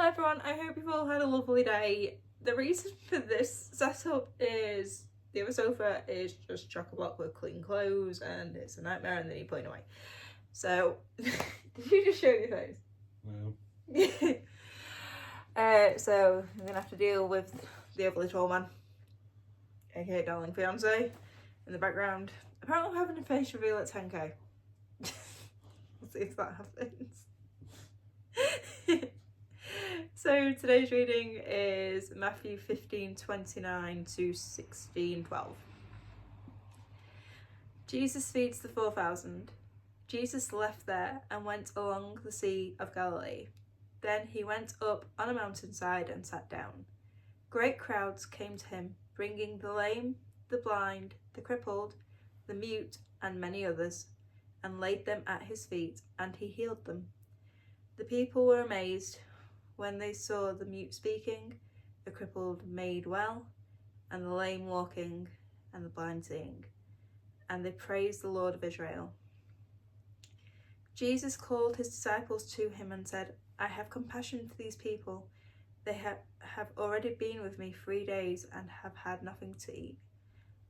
everyone, I hope you've all had a lovely day. The reason for this setup is the other sofa is just chock-a-block with clean clothes and it's a nightmare and they need putting away. So, did you just show your face? No. So, I'm going to have to deal with the overly tall man, aka darling fiance, in the background. Apparently we're having a face reveal at 10k. We'll see if that happens. So today's reading is Matthew 15:29 to 16:12. Jesus feeds the 4,000. Jesus left there and went along the Sea of Galilee. Then he went up on a mountainside and sat down. Great crowds came to him, bringing the lame, the blind, the crippled, the mute, and many others, and laid them at his feet, and he healed them. The people were amazed when they saw the mute speaking, the crippled made well, and the lame walking, and the blind seeing. And they praised the Lord of Israel. Jesus called his disciples to him and said, I have compassion for these people. They have already been with me 3 days and have had nothing to eat.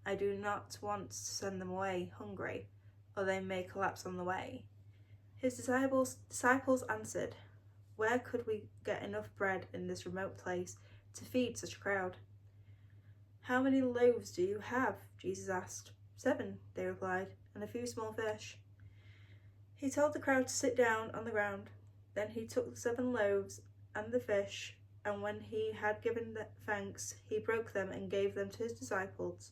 I do not want to send them away hungry, or they may collapse on the way. His disciples answered, Where could we get enough bread in this remote place to feed such a crowd? How many loaves do you have? Jesus asked. 7, they replied, and a few small fish. He told the crowd to sit down on the ground. Then he took the 7 loaves and the fish, and when he had given thanks, he broke them and gave them to his disciples,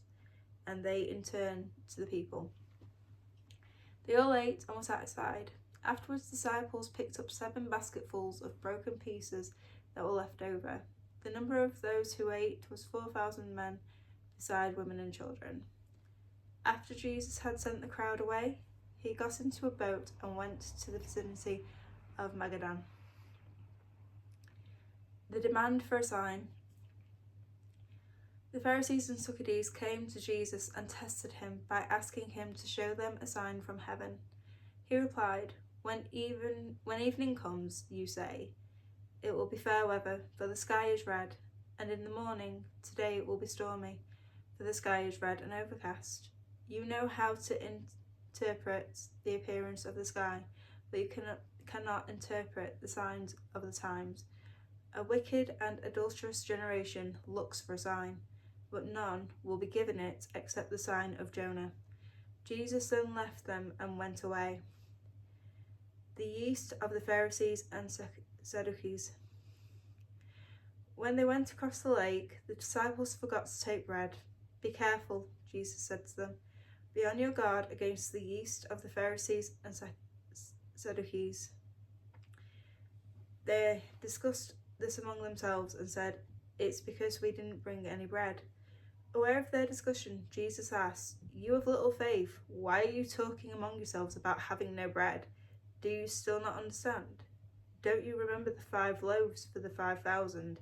and they in turn to the people. They all ate and were satisfied. Afterwards, the disciples picked up 7 basketfuls of broken pieces that were left over. The number of those who ate was 4,000 men, beside women and children. After Jesus had sent the crowd away, he got into a boat and went to the vicinity of Magadan. The demand for a sign. The Pharisees and Sadducees came to Jesus and tested him by asking him to show them a sign from heaven. He replied, When evening comes, you say, it will be fair weather, for the sky is red, and in the morning, today it will be stormy, for the sky is red and overcast. You know how to interpret the appearance of the sky, but you cannot interpret the signs of the times. A wicked and adulterous generation looks for a sign, but none will be given it except the sign of Jonah. Jesus then left them and went away. The yeast of the Pharisees and Sadducees. When they went across the lake, the disciples forgot to take bread. Be careful, Jesus said to them. Be on your guard against the yeast of the Pharisees and Sadducees. They discussed this among themselves and said, It's because we didn't bring any bread. Aware of their discussion, Jesus asked, You have little faith, why are you talking among yourselves about having no bread? Do you still not understand? Don't you remember the 5 loaves for the 5,000,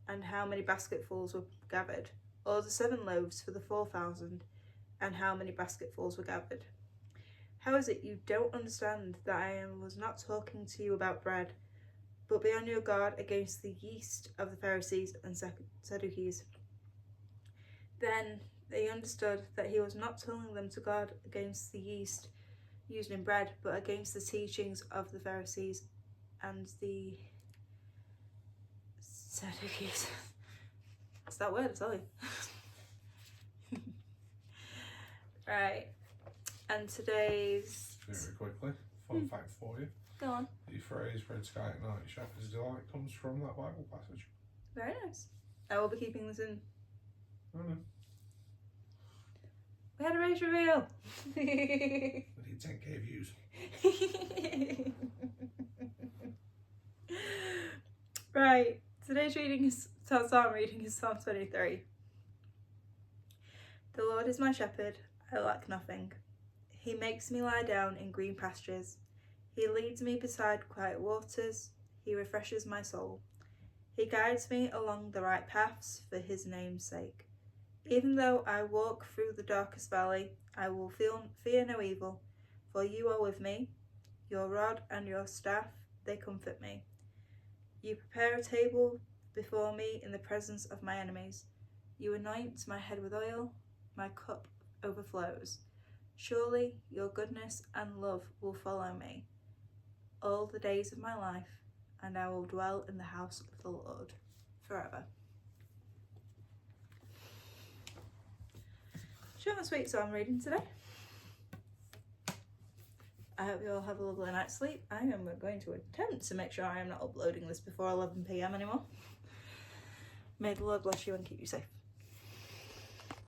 and how many basketfuls were gathered? Or the 7 loaves for the 4,000, and how many basketfuls were gathered? How is it you don't understand that I was not talking to you about bread, but be on your guard against the yeast of the Pharisees and Sadducees? Then they understood that he was not telling them to guard against the yeast used in bread, but against the teachings of the Pharisees and the Sadducees. It's that word, I tell you. Right, and today's... Very quickly, fun fact for you. Go on. The phrase red sky at night, shepherd's delight, comes from that Bible passage. Very nice. I will be keeping this in. Oh no. We had a race reveal. We need 10k views. Right, today's reading is Psalm reading is Psalm 23. The Lord is my shepherd, I lack nothing. He makes me lie down in green pastures. He leads me beside quiet waters. He refreshes my soul. He guides me along the right paths for his name's sake. Even though I walk through the darkest valley, I will fear no evil, for you are with me. Your rod and your staff, they comfort me. You prepare a table before me in the presence of my enemies. You anoint my head with oil, my cup overflows. Surely your goodness and love will follow me all the days of my life, and I will dwell in the house of the Lord forever. Short and sweet psalm reading today. I hope you all have a lovely night's sleep. I am going to attempt to make sure I am not uploading this before 11 p.m. anymore. May the Lord bless you and keep you safe.